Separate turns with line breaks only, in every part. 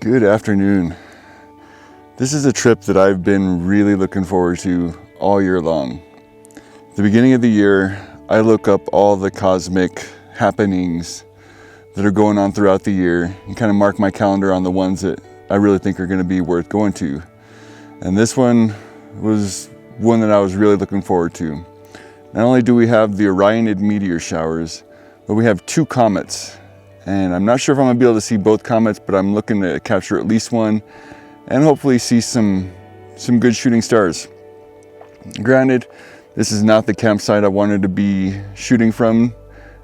Good afternoon. This is a trip that I've been really looking forward to all year long. At the beginning of the year, I look up all the cosmic happenings that are going on throughout the year and kind of mark my calendar on the ones that I really think are going to be worth going to. And this one was one that I was really looking forward to. Not only do we have the Orionid meteor showers, but we have two comets. And I'm not sure if I'm gonna be able to see both comets, but I'm looking to capture at least one and hopefully see some good shooting stars. Granted, this is not the campsite I wanted to be shooting from.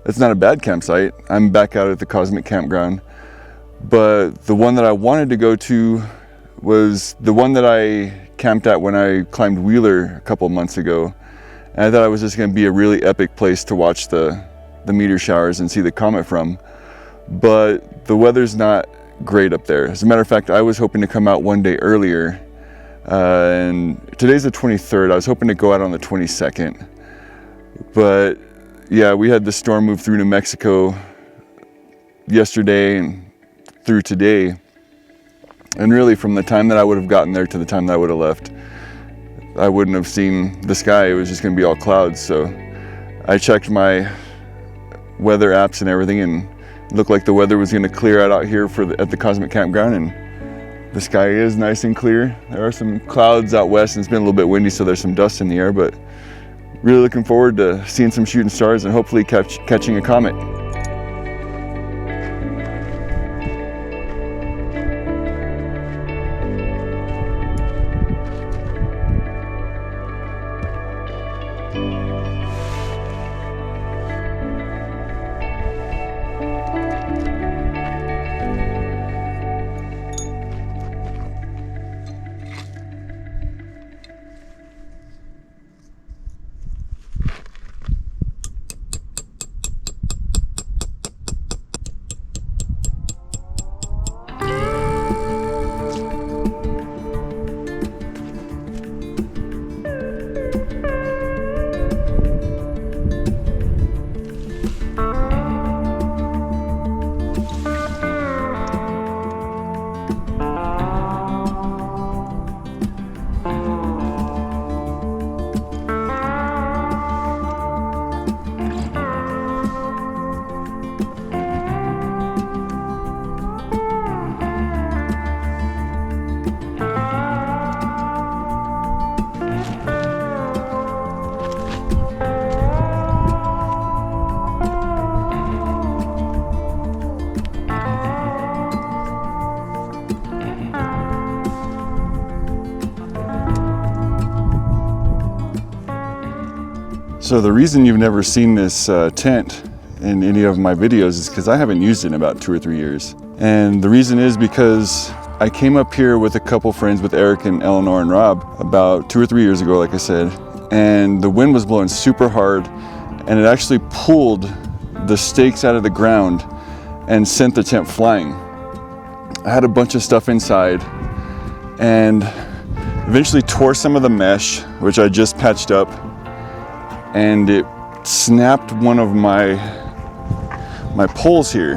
It's not a bad campsite. I'm back out at the Cosmic Campground. But the one that I wanted to go to was the one that I camped at when I climbed Wheeler a couple months ago. And I thought it was just gonna be a really epic place to watch the meteor showers and see the comet from. But the weather's not great up there. As a matter of fact, I was hoping to come out one day earlier, and today's the 23rd. I was hoping to go out on the 22nd. But yeah, we had the storm move through New Mexico yesterday and through today. And really from the time that I would have gotten there to the time that I would have left, I wouldn't have seen the sky. It was just gonna be all clouds. So I checked my weather apps and everything, and it looked like the weather was going to clear out here at the Cosmic Campground, and the sky is nice and clear. There are some clouds out west, and it's been a little bit windy, so there's some dust in the air, but really looking forward to seeing some shooting stars and hopefully catching a comet. So the reason you've never seen this tent in any of my videos is because I haven't used it in about 2 or 3 years. And the reason is because I came up here with a couple friends, with Eric and Eleanor and Rob, about 2 or 3 years ago, like I said, and the wind was blowing super hard, and it actually pulled the stakes out of the ground and sent the tent flying. I had a bunch of stuff inside and eventually tore some of the mesh, which I just patched up, and it snapped one of my poles here.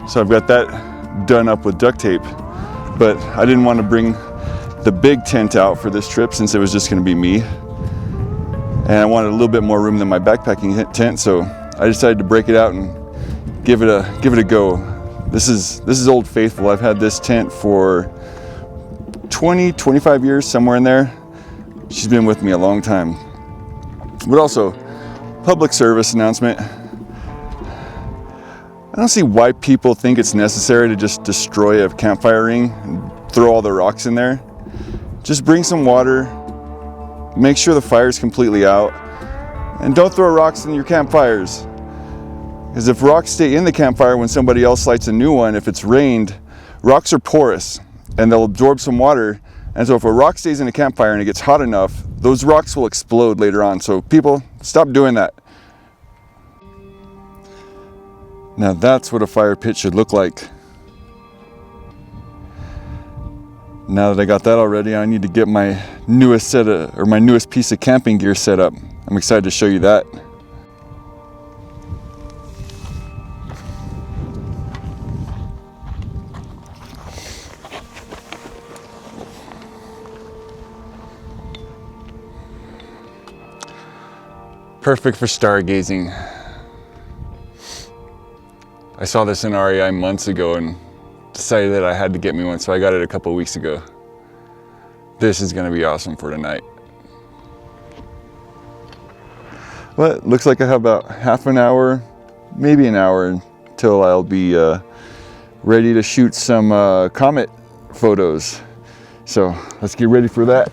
So I've got that done up with duct tape, but I didn't want to bring the big tent out for this trip since it was just going to be me, and I wanted a little bit more room than my backpacking tent, so I decided to break it out and give it a go. This is Old Faithful. I've had this tent for 25 years, somewhere in there. She's been with me a long time. But also, public service announcement. I don't see why people think it's necessary to just destroy a campfire ring and throw all the rocks in there. Just bring some water, make sure the fire's completely out, and don't throw rocks in your campfires. Because if rocks stay in the campfire when somebody else lights a new one, if it's rained, rocks are porous and they'll absorb some water. And so if a rock stays in a campfire and it gets hot enough, those rocks will explode later on. So people, stop doing that. Now that's what a fire pit should look like. Now that I got that already, I need to get my newest piece of camping gear set up. I'm excited to show you that. Perfect for stargazing. I saw this in REI months ago and decided that I had to get me one, so I got it a couple of weeks ago. This is gonna be awesome for tonight. Well, it looks like I have about half an hour, maybe an hour until I'll be ready to shoot some comet photos. So let's get ready for that.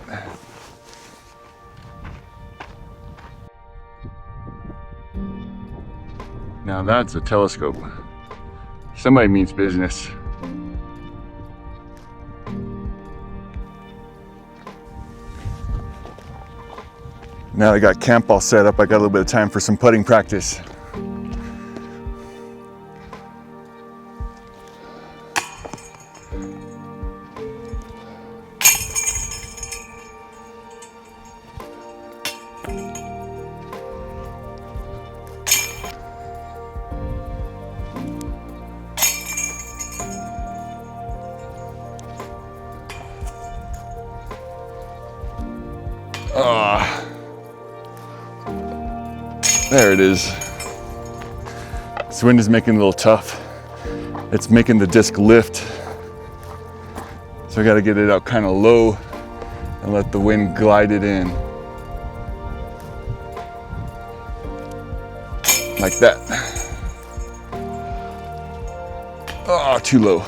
Now that's a telescope. Somebody means business. Now I got camp all set up, I got a little bit of time for some putting practice. There it is. This wind is making it a little tough. It's making the disc lift. So I gotta get it out kind of low and let the wind glide it in. Like that. Oh, too low.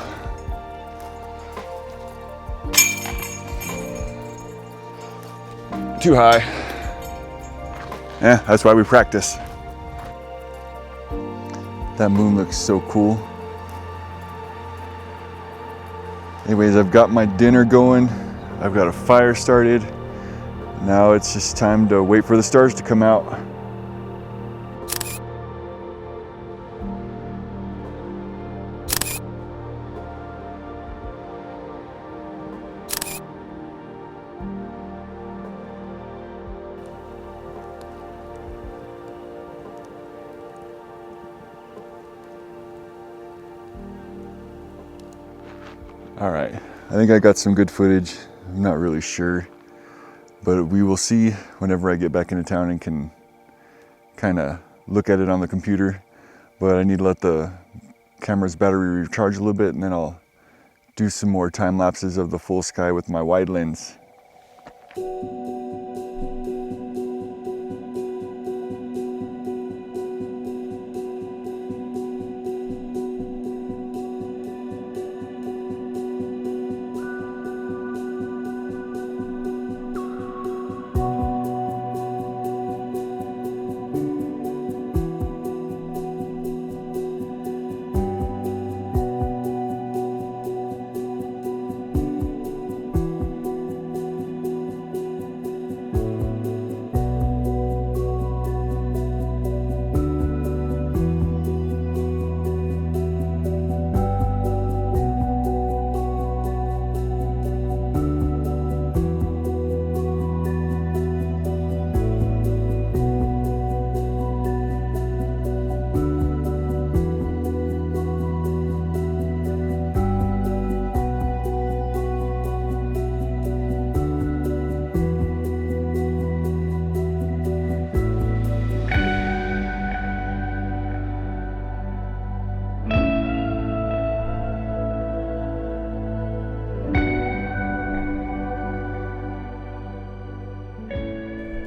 Too high. Yeah, that's why we practice. That moon looks so cool. Anyways, I've got my dinner going. I've got a fire started. Now it's just time to wait for the stars to come out. All right, I think I got some good footage. I'm not really sure, but we will see whenever I get back into town and can kind of look at it on the computer. But I need to let the camera's battery recharge a little bit, and then I'll do some more time lapses of the full sky with my wide lens.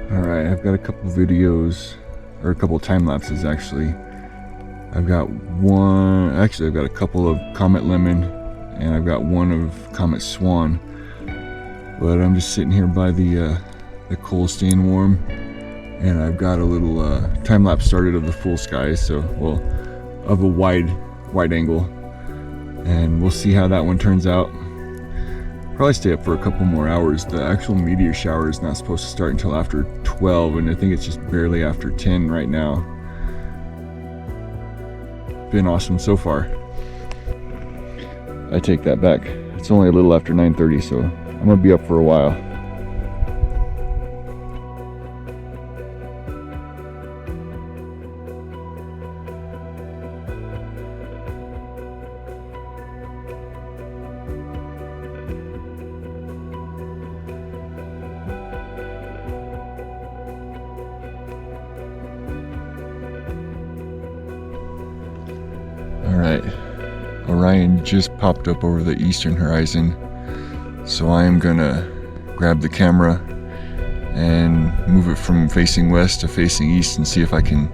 Alright, I've got a couple videos, or a couple time lapses actually. I've got a couple of Comet Lemon, and I've got one of Comet Swan. But I'm just sitting here by the coal staying warm, and I've got a little time lapse started of the full sky, so, well, of a wide angle. And we'll see how that one turns out. Probably stay up for a couple more hours. The actual meteor shower is not supposed to start until after 12, and I think it's just barely after 10 right now. Been awesome so far. I take that back. It's only a little after 9:30, so I'm gonna be up for a while. Alright, Orion just popped up over the eastern horizon, so I am gonna grab the camera and move it from facing west to facing east and see if I can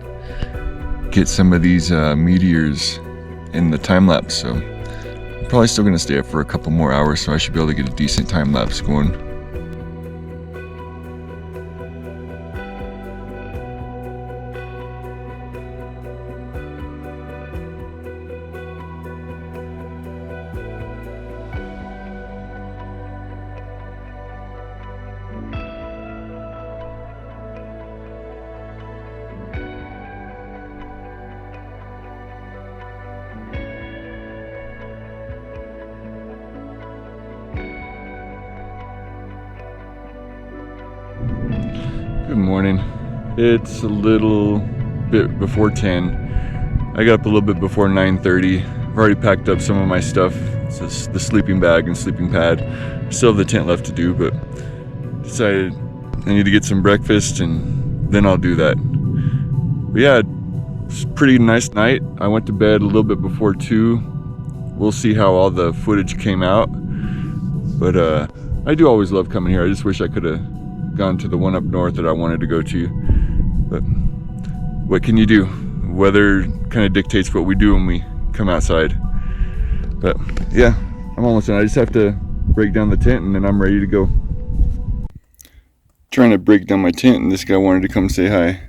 get some of these meteors in the time lapse. So I'm probably still gonna stay up for a couple more hours, so I should be able to get a decent time lapse going. Good morning. It's a little bit before 10. I got up a little bit before 9:30. I've already packed up some of my stuff. It's just the sleeping bag and sleeping pad. Still have the tent left to do, but decided I need to get some breakfast and then I'll do that. But yeah, it's a pretty nice night. I went to bed a little bit before 2. We'll see how all the footage came out. But I do always love coming here. I just wish I could have gone to the one up north that I wanted to go to, but what can you do? Weather kind of dictates what we do when we come outside. But yeah, I'm almost done. I just have to break down the tent and then I'm ready to go. Trying to break down my tent and this guy wanted to come say hi.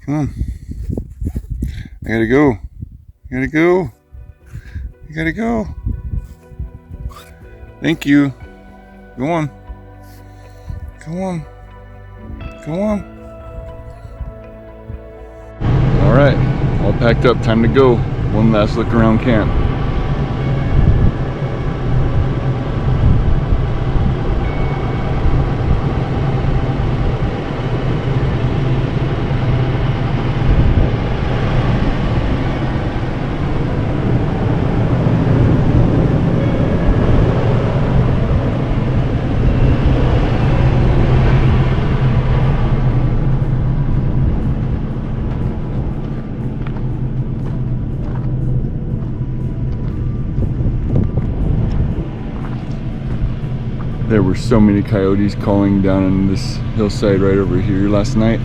Come on. I gotta go. I gotta go. I gotta go. Thank you. Go on. Go on. Go on. Alright. All packed up. Time to go. One last look around camp. There were so many coyotes calling down on this hillside right over here last night.